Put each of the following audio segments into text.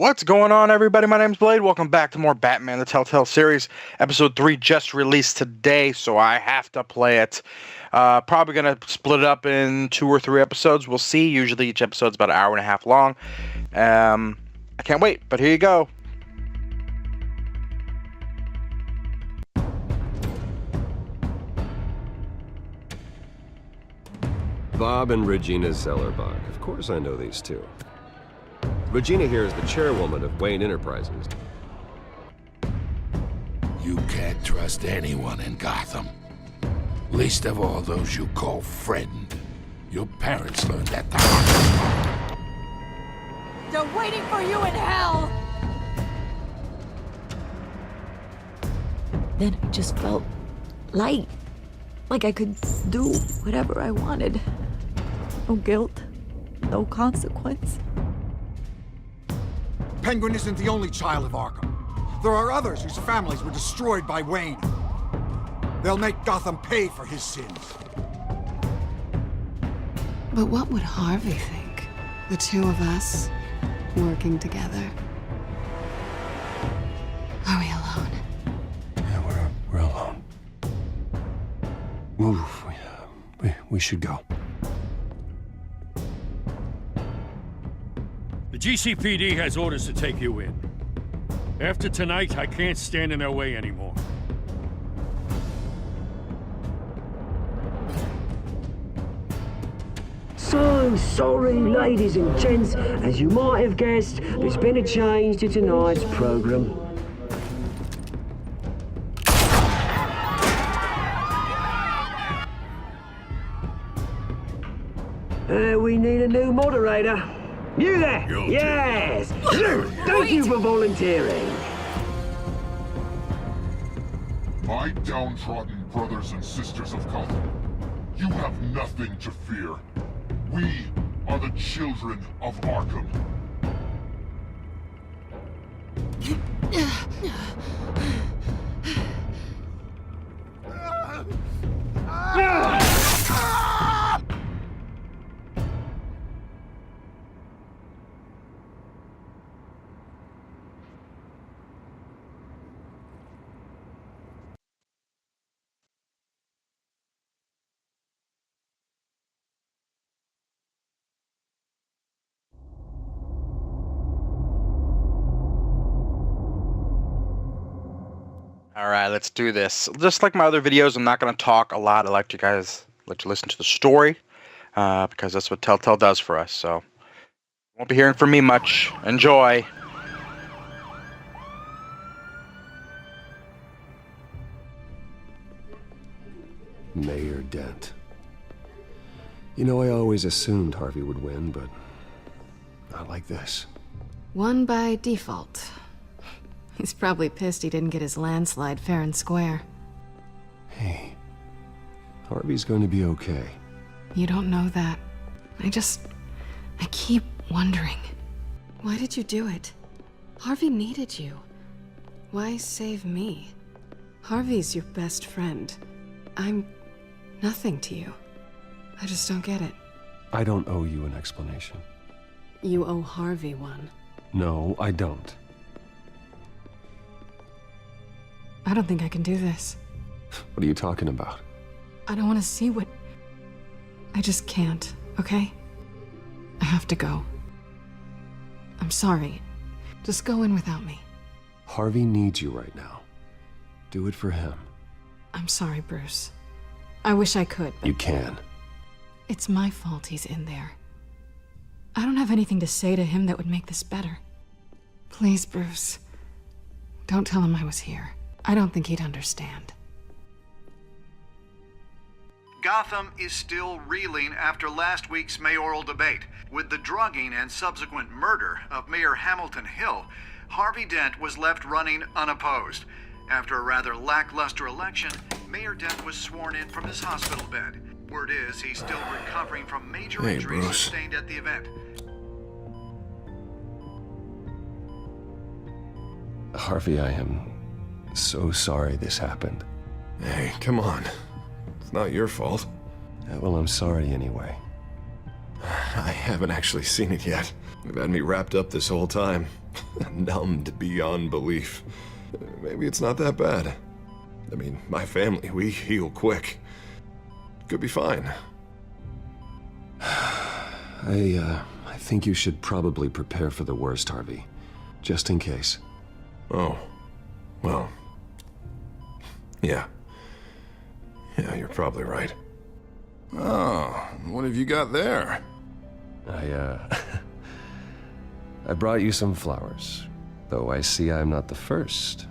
What's going on, everybody? My name's Blade. Welcome back to more Batman, the Telltale Series. Episode 3 just released today, so I have to play it. Probably going to split it up in 2 or 3 episodes. We'll see. Usually each episode's about an hour and a half long. I can't wait, but here you go. Bob and Regina Zellerbach. Of course I know these two. Regina here is the chairwoman of Wayne Enterprises. You can't trust anyone in Gotham. Least of all those you call friend. Your parents learned that the hard way. They're waiting for you in hell! Then I just felt light. Like I could do whatever I wanted. No guilt, no consequence. Penguin isn't the only child of Arkham. There are others whose families were destroyed by Wayne. They'll make Gotham pay for his sins. But what would Harvey think? The two of us working together. Are we alone? Yeah, we're alone. Move. We should go. The GCPD has orders to take you in. After tonight, I can't stand in their way anymore. So sorry, ladies and gents. As you might have guessed, there's been a change to tonight's program. We need a new moderator. You there? Guilty. Yes! You! Thank you for volunteering. My downtrodden brothers and sisters of Gotham, you have nothing to fear. We are the children of Arkham. Alright, let's do this. Just like my other videos, I'm not going to talk a lot. I like to listen to the story, because that's what Telltale does for us, so won't be hearing from me much. Enjoy! Mayor Dent. You know, I always assumed Harvey would win, but not like this. Won by default. He's probably pissed he didn't get his landslide fair and square. Hey, Harvey's going to be okay. You don't know that. I keep wondering. Why did you do it? Harvey needed you. Why save me? Harvey's your best friend. I'm nothing to you. I just don't get it. I don't owe you an explanation. You owe Harvey one. No, I don't. I don't think I can do this. What are you talking about? I don't want to see what... I just can't, okay? I have to go. I'm sorry. Just go in without me. Harvey needs you right now. Do it for him. I'm sorry, Bruce. I wish I could, but... You can. It's my fault he's in there. I don't have anything to say to him that would make this better. Please, Bruce. Don't tell him I was here. I don't think he'd understand. Gotham is still reeling after last week's mayoral debate. With the drugging and subsequent murder of Mayor Hamilton Hill, Harvey Dent was left running unopposed. After a rather lackluster election, Mayor Dent was sworn in from his hospital bed. Word is he's still recovering from major injuries sustained at the event. Harvey, I am so sorry this happened. Hey, come on. It's not your fault. Well, I'm sorry anyway. I haven't actually seen it yet. They've had me wrapped up this whole time. Numbed beyond belief. Maybe it's not that bad. I mean, my family, we heal quick. Could be fine. I think you should probably prepare for the worst, Harvey. Just in case. Oh. Well. Yeah. Yeah, you're probably right. Oh, what have you got there? I brought you some flowers. Though I see I'm not the first.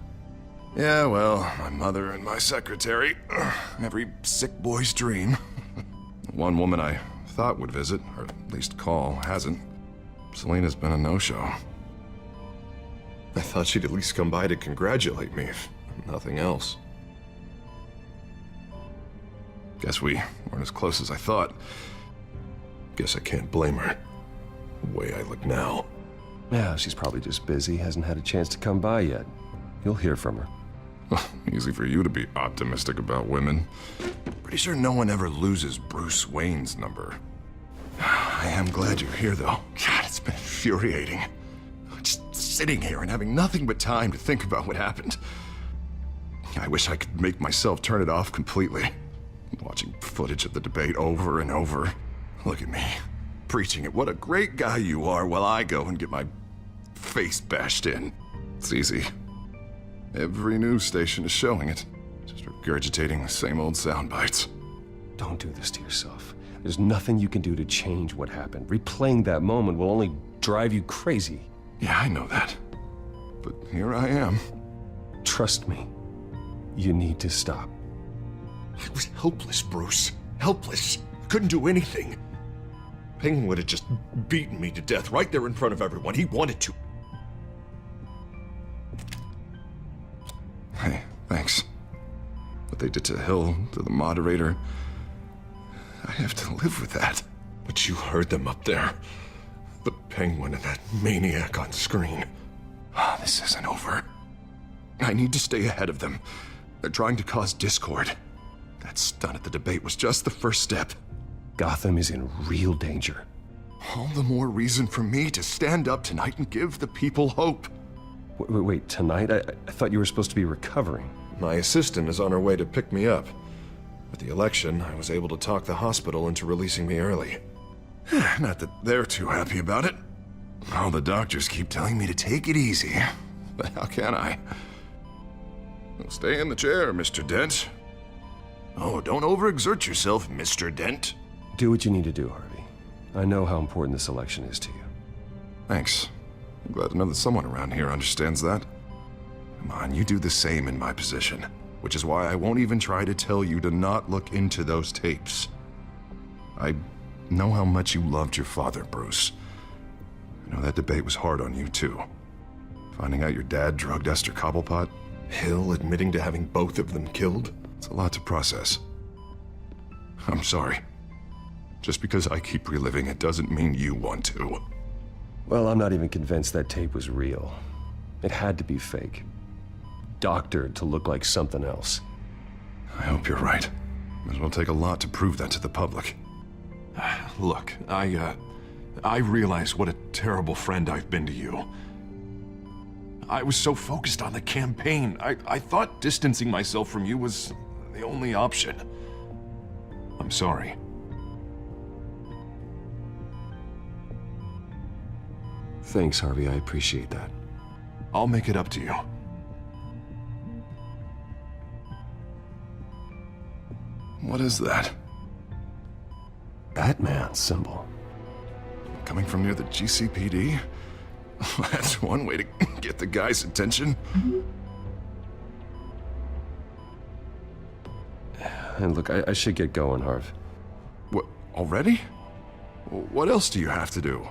Yeah, well, my mother and my secretary. Every sick boy's dream. One woman I thought would visit, or at least call, hasn't. Selena's been a no-show. I thought she'd at least come by to congratulate me, if nothing else. Guess we weren't as close as I thought. Guess I can't blame her. The way I look now. Yeah, she's probably just busy, hasn't had a chance to come by yet. You'll hear from her. Easy for you to be optimistic about women. Pretty sure no one ever loses Bruce Wayne's number. I am glad you're here, though. God, it's been infuriating. Just sitting here and having nothing but time to think about what happened. I wish I could make myself turn it off completely. Watching footage of the debate over and over. Look at me, preaching at what a great guy you are while I go and get my face bashed in. It's easy. Every news station is showing it. Just regurgitating the same old sound bites. Don't do this to yourself. There's nothing you can do to change what happened. Replaying that moment will only drive you crazy. Yeah, I know that. But here I am. Trust me. You need to stop. I was helpless, Bruce. Helpless. Couldn't do anything. Penguin would have just beaten me to death right there in front of everyone. He wanted to. Hey, thanks. What they did to Hill, to the moderator, I have to live with that. But you heard them up there. The Penguin and that maniac on screen. This isn't over. I need to stay ahead of them. They're trying to cause discord. That stunt at the debate was just the first step. Gotham is in real danger. All the more reason for me to stand up tonight and give the people hope. Wait, tonight? I thought you were supposed to be recovering. My assistant is on her way to pick me up. With the election, I was able to talk the hospital into releasing me early. Not that they're too happy about it. All the doctors keep telling me to take it easy. But how can I? Well, stay in the chair, Mr. Dent. Oh, don't overexert yourself, Mr. Dent. Do what you need to do, Harvey. I know how important this election is to you. Thanks. I'm glad to know that someone around here understands that. Come on, you do the same in my position. Which is why I won't even try to tell you to not look into those tapes. I know how much you loved your father, Bruce. I know that debate was hard on you, too. Finding out your dad drugged Esther Cobblepot, Hill admitting to having both of them killed, it's a lot to process. I'm sorry. Just because I keep reliving it doesn't mean you want to. Well, I'm not even convinced that tape was real. It had to be fake. Doctored to look like something else. I hope you're right. It will take a lot to prove that to the public. Look, I realize what a terrible friend I've been to you. I was so focused on the campaign. I thought distancing myself from you was the only option. I'm sorry. Thanks, Harvey. I appreciate that. I'll make it up to you. What is that? Batman symbol. Coming from near the GCPD? That's one way to get the guy's attention. And look, I should get going, Harv. What, already? What else do you have to do?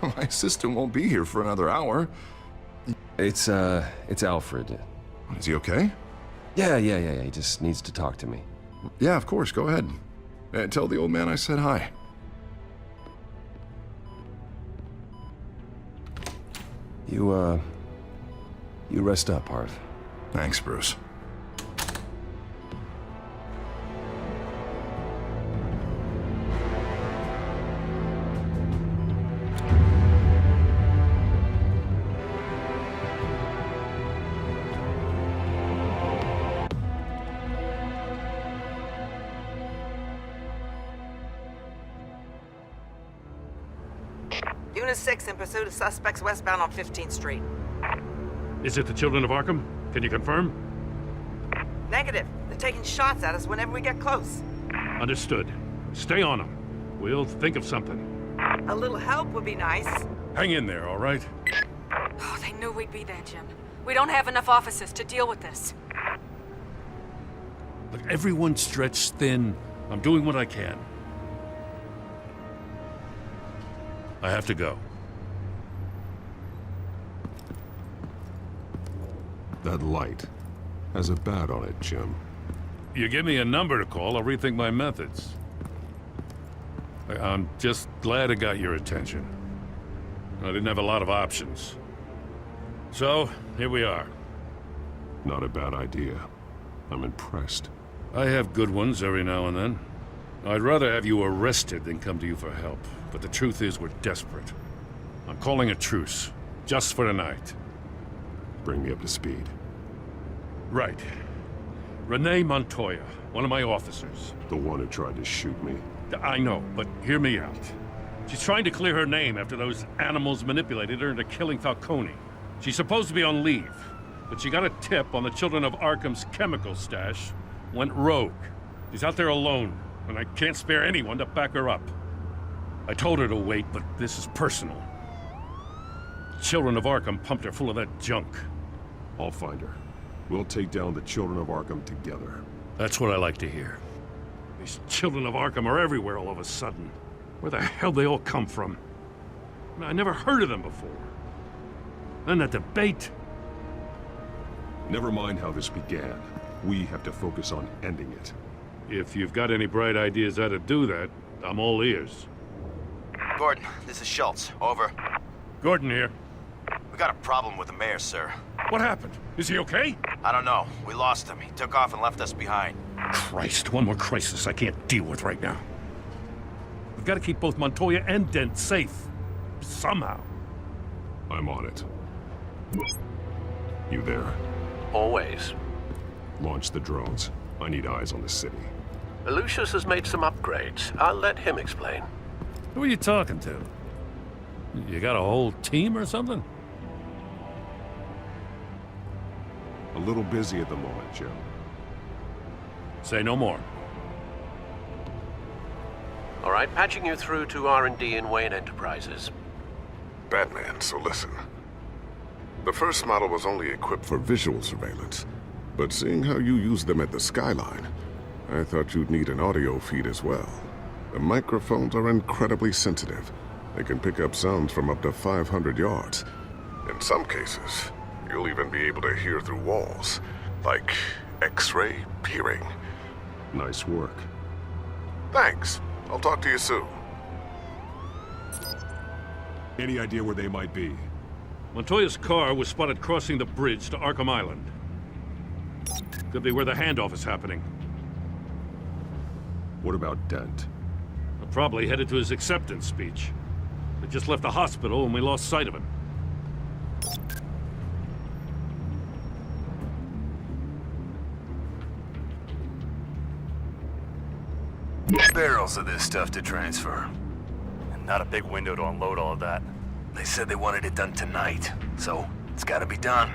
My assistant won't be here for another hour. It's Alfred. Is he okay? Yeah. He just needs to talk to me. Yeah, of course. Go ahead. Tell the old man I said hi. You rest up, Harv. Thanks, Bruce. Unit 6 in pursuit of suspects westbound on 15th Street. Is it the Children of Arkham? Can you confirm? Negative. They're taking shots at us whenever we get close. Understood. Stay on them. We'll think of something. A little help would be nice. Hang in there, all right? Oh, they knew we'd be there, Jim. We don't have enough officers to deal with this. Look, everyone's stretched thin. I'm doing what I can. I have to go. That light has a bat on it, Jim. You give me a number to call, I'll rethink my methods. I'm just glad it got your attention. I didn't have a lot of options. So, here we are. Not a bad idea. I'm impressed. I have good ones every now and then. I'd rather have you arrested than come to you for help. But the truth is, we're desperate. I'm calling a truce. Just for tonight. Bring me up to speed. Right. Renee Montoya, one of my officers. The one who tried to shoot me. I know, but hear me out. She's trying to clear her name after those animals manipulated her into killing Falcone. She's supposed to be on leave, but she got a tip on the Children of Arkham's chemical stash, went rogue. She's out there alone, and I can't spare anyone to back her up. I told her to wait, but this is personal. Children of Arkham pumped her full of that junk. I'll find her. We'll take down the Children of Arkham together. That's what I like to hear. These Children of Arkham are everywhere all of a sudden. Where the hell they all come from? I never heard of them before. And that debate. Never mind how this began. We have to focus on ending it. If you've got any bright ideas how to do that, I'm all ears. Gordon, this is Schultz. Over. Gordon here. We got a problem with the mayor, sir. What happened? Is he okay? I don't know. We lost him. He took off and left us behind. Christ, one more crisis I can't deal with right now. We've got to keep both Montoya and Dent safe. Somehow. I'm on it. You there? Always. Launch the drones. I need eyes on the city. Lucius has made some upgrades. I'll let him explain. Who are you talking to? You got a whole team or something? A little busy at the moment, Jim. Say no more. All right, patching you through to R&D in Wayne Enterprises. Batman, so listen. The first model was only equipped for visual surveillance, but seeing how you use them at the skyline, I thought you'd need an audio feed as well. The microphones are incredibly sensitive. They can pick up sounds from up to 500 yards. In some cases, you'll even be able to hear through walls, like X-ray peering. Nice work. Thanks. I'll talk to you soon. Any idea where they might be? Montoya's car was spotted crossing the bridge to Arkham Island. Could be where the handoff is happening. What about Dent? Probably headed to his acceptance speech. They just left the hospital and we lost sight of him. Barrels of this stuff to transfer. And not a big window to unload all of that. They said they wanted it done tonight, so it's gotta be done.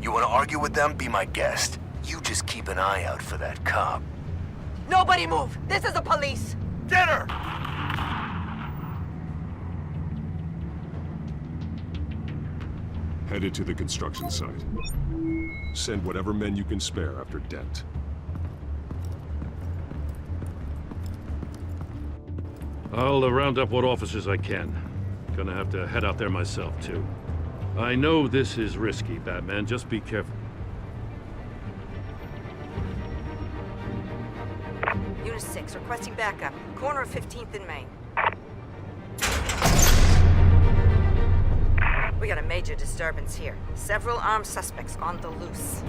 You wanna argue with them? Be my guest. You just keep an eye out for that cop. Nobody move! This is the police! Get her! Headed to the construction site. Send whatever men you can spare after Dent. I'll round up what officers I can. Gonna have to head out there myself, too. I know this is risky, Batman. Just be careful. Unit 6, requesting backup. Corner of 15th and Main. We got a major disturbance here. Several armed suspects on the loose.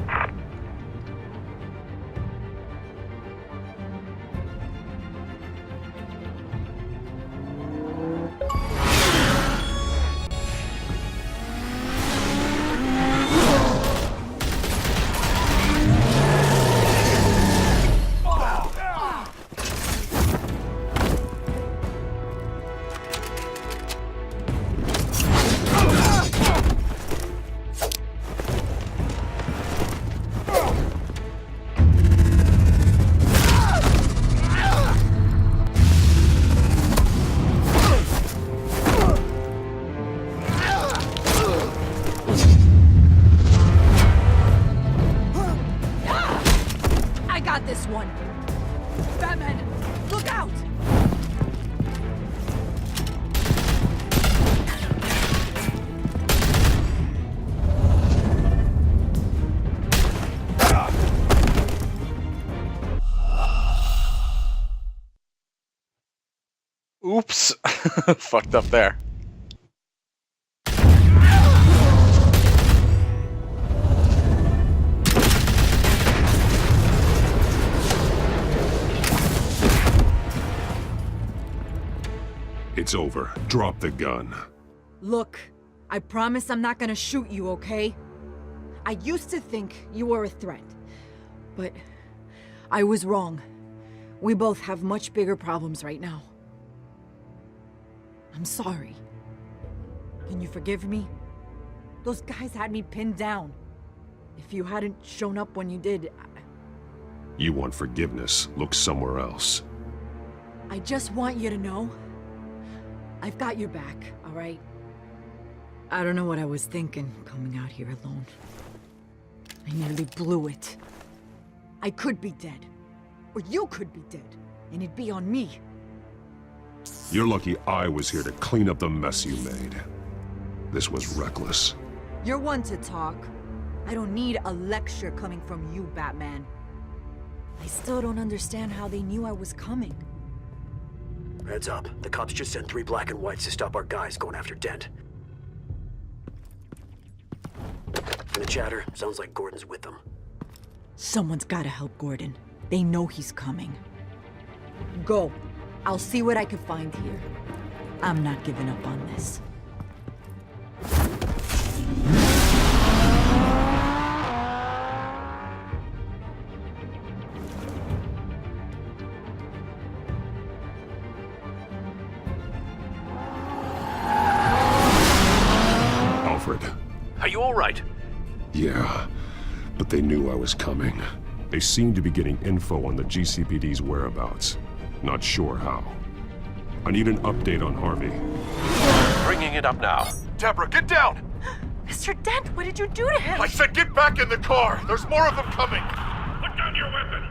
Fucked up there. It's over. Drop the gun. Look, I promise I'm not gonna shoot you, okay? I used to think you were a threat, but I was wrong. We both have much bigger problems right now. I'm sorry. Can you forgive me? Those guys had me pinned down. If you hadn't shown up when you did, You want forgiveness? Look somewhere else. I just want you to know, I've got your back, all right? I don't know what I was thinking coming out here alone. I nearly blew it. I could be dead. Or you could be dead. And it'd be on me. You're lucky I was here to clean up the mess you made. This was reckless. You're one to talk. I don't need a lecture coming from you, Batman. I still don't understand how they knew I was coming. Heads up. The cops just sent 3 black and whites to stop our guys going after Dent. And the chatter sounds like Gordon's with them. Someone's gotta help Gordon. They know he's coming. Go. I'll see what I can find here. I'm not giving up on this. Alfred. Are you all right? Yeah, but they knew I was coming. They seemed to be getting info on the GCPD's whereabouts. Not sure how. I need an update on Harvey. Bringing it up now. Deborah, get down! Mr. Dent, what did you do to him? I said get back in the car! There's more of them coming! Put down your weapon!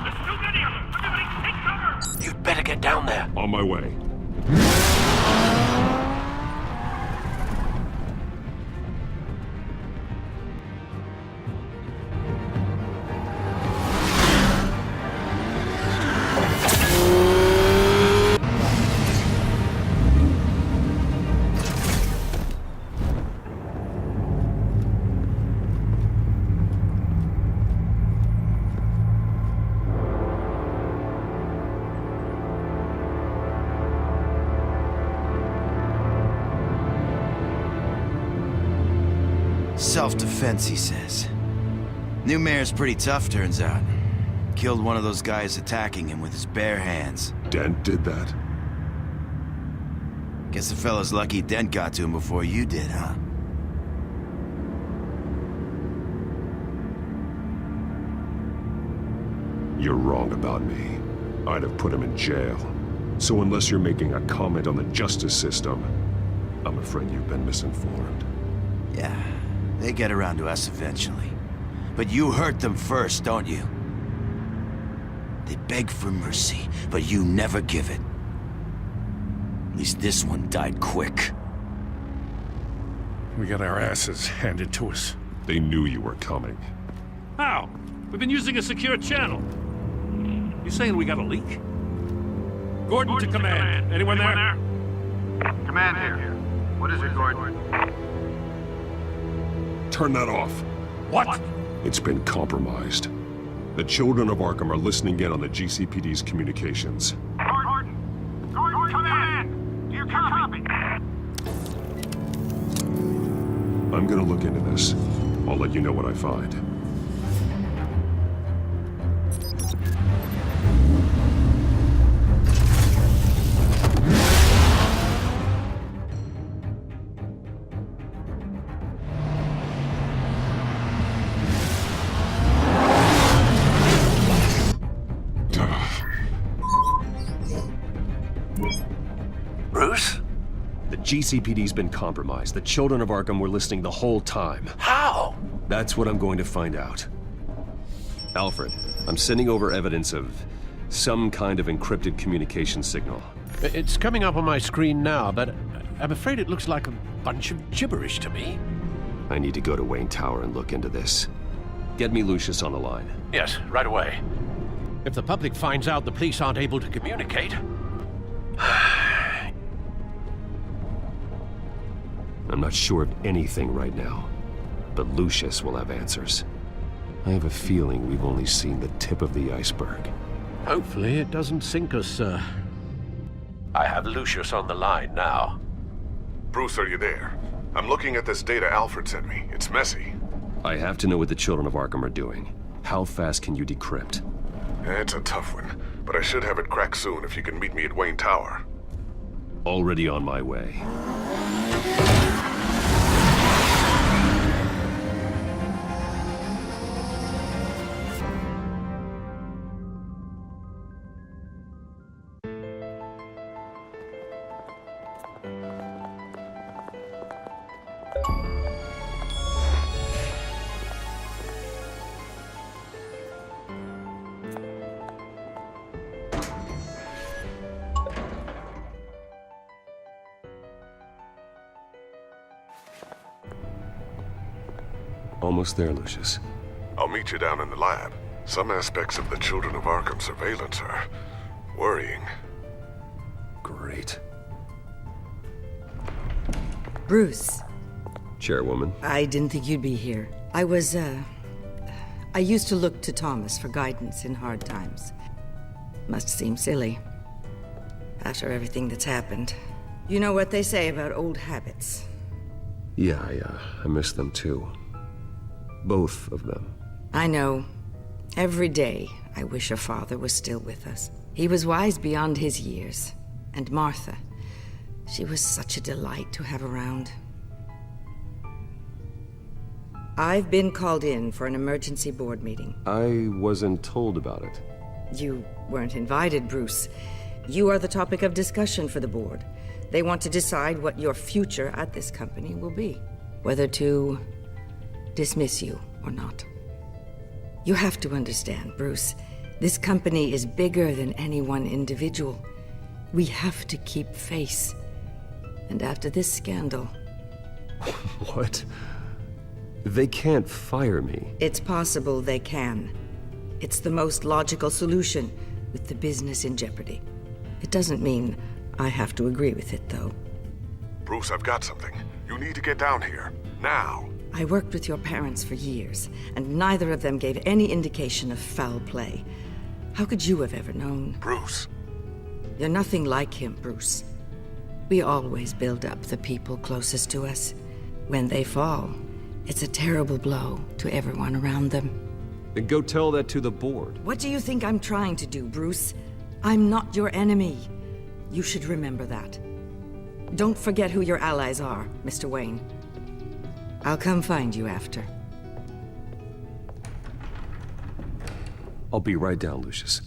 There's too many of them! Everybody take cover! You'd better get down there. On my way. Self-defense, he says. New mayor's pretty tough, turns out. Killed one of those guys attacking him with his bare hands. Dent did that? Guess the fella's lucky Dent got to him before you did, huh? You're wrong about me. I'd have put him in jail. So unless you're making a comment on the justice system, I'm afraid you've been misinformed. Yeah, they get around to us eventually. But you hurt them first, don't you? They beg for mercy, but you never give it. At least this one died quick. We got our asses handed to us. They knew you were coming. How? We've been using a secure channel. You saying we got a leak? Gordon to command. Anyone there? Command here. What is it, Gordon? Turn that off. What? It's been compromised. The children of Arkham are listening in on the GCPD's communications. Gordon, command! Do you copy? I'm gonna look into this. I'll let you know what I find. Bruce? The GCPD's been compromised. The children of Arkham were listening the whole time. How? That's what I'm going to find out. Alfred, I'm sending over evidence of some kind of encrypted communication signal. It's coming up on my screen now, but I'm afraid it looks like a bunch of gibberish to me. I need to go to Wayne Tower and look into this. Get me Lucius on the line. Yes, right away. If the public finds out the police aren't able to communicate... I'm not sure of anything right now, but Lucius will have answers. I have a feeling we've only seen the tip of the iceberg. Hopefully it doesn't sink us, sir. I have Lucius on the line now. Bruce, are you there? I'm looking at this data Alfred sent me. It's messy. I have to know what the children of Arkham are doing. How fast can you decrypt? It's a tough one, but I should have it cracked soon if you can meet me at Wayne Tower. Already on my way. Almost there, Lucius. I'll meet you down in the lab. Some aspects of the Children of Arkham surveillance are worrying. Great. Bruce. Chairwoman. I didn't think you'd be here. I used to look to Thomas for guidance in hard times. Must seem silly. After everything that's happened. You know what they say about old habits. Yeah, I miss them too. Both of them. I know. Every day, I wish your father was still with us. He was wise beyond his years. And Martha, she was such a delight to have around. I've been called in for an emergency board meeting. I wasn't told about it. You weren't invited, Bruce. You are the topic of discussion for the board. They want to decide what your future at this company will be. Whether to dismiss you or not. You have to understand, Bruce. This company is bigger than any one individual. We have to keep face. And after this scandal... What? They can't fire me. It's possible they can. It's the most logical solution, with the business in jeopardy. It doesn't mean I have to agree with it, though. Bruce, I've got something. You need to get down here. Now. I worked with your parents for years, and neither of them gave any indication of foul play. How could you have ever known? Bruce. You're nothing like him, Bruce. We always build up the people closest to us. When they fall, it's a terrible blow to everyone around them. Then go tell that to the board. What do you think I'm trying to do, Bruce? I'm not your enemy. You should remember that. Don't forget who your allies are, Mr. Wayne. I'll come find you after. I'll be right down, Lucius.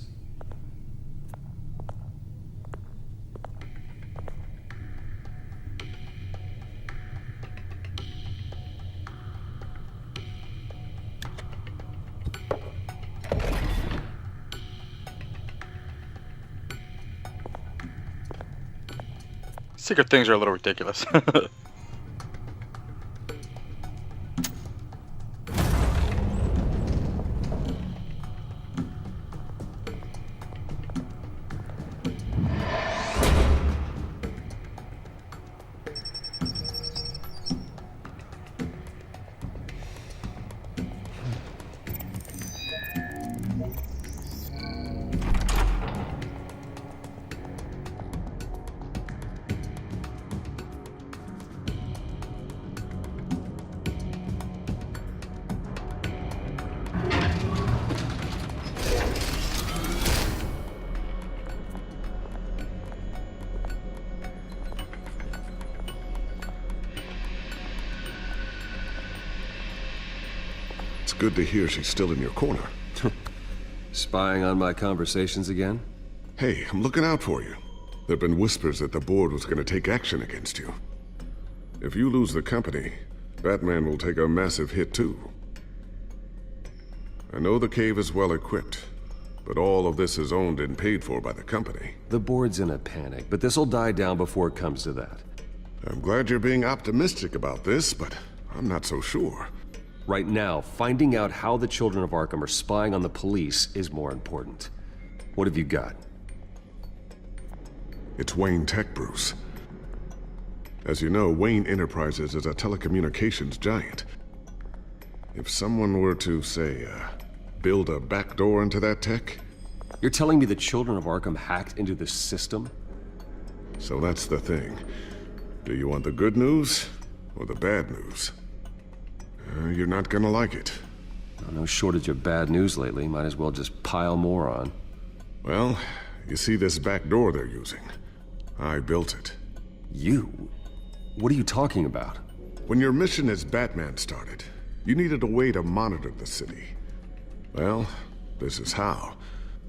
Secret things are a little ridiculous. It's good to hear she's still in your corner. Spying on my conversations again? Hey, I'm looking out for you. There've been whispers that the board was going to take action against you. If you lose the company, Batman will take a massive hit too. I know the cave is well equipped, but all of this is owned and paid for by the company. The board's in a panic, but this'll die down before it comes to that. I'm glad you're being optimistic about this, but I'm not so sure. Right now, finding out how the Children of Arkham are spying on the police is more important. What have you got? It's Wayne Tech, Bruce. As you know, Wayne Enterprises is a telecommunications giant. If someone were to, say, build a backdoor into that tech... You're telling me the children of Arkham hacked into the system? So that's the thing. Do you want the good news or the bad news? You're not gonna like it. No shortage of bad news lately. Might as well just pile more on. Well, you see this back door they're using? I built it. You? What are you talking about? When your mission as Batman started, you needed a way to monitor the city. Well, this is how.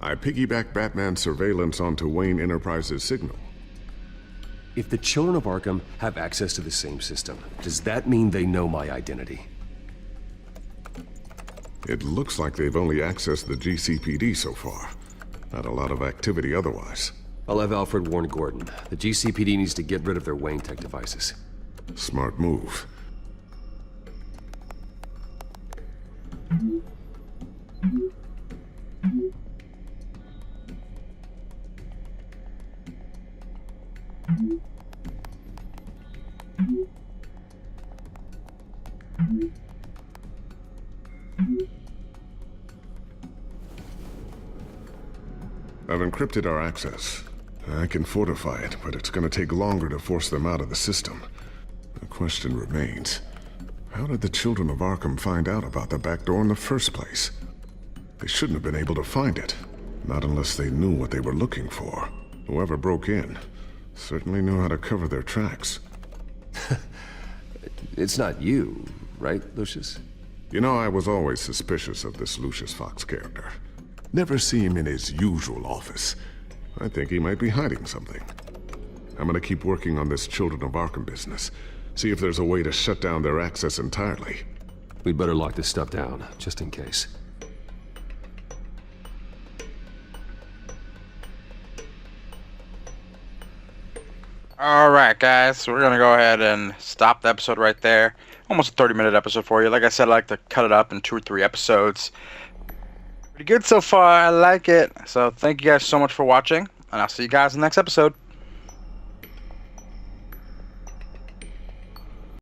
I piggybacked Batman's surveillance onto Wayne Enterprises' signal. If the children of Arkham have access to the same system, does that mean they know my identity? It looks like they've only accessed the GCPD so far. Not a lot of activity otherwise. I'll have Alfred warn Gordon. The GCPD needs to get rid of their Wayne Tech devices. Smart move. I've encrypted our access. I can fortify it, but it's gonna take longer to force them out of the system. The question remains, how did the children of Arkham find out about the back door in the first place? They shouldn't have been able to find it. Not unless they knew what they were looking for. Whoever broke in certainly knew how to cover their tracks. It's not you, right, Lucius? You know, I was always suspicious of this Lucius Fox character. Never see him in his usual office. I think he might be hiding something. I'm gonna keep working on this Children of Arkham business. See if there's a way to shut down their access entirely. We'd better lock this stuff down, just in case. Alright guys, so we're gonna go ahead and stop the episode right there. Almost a 30-minute episode for you. Like I said, I like to cut it up in 2 or 3 episodes. Pretty good so far, I like it. So thank you guys so much for watching, and I'll see you guys in the next episode.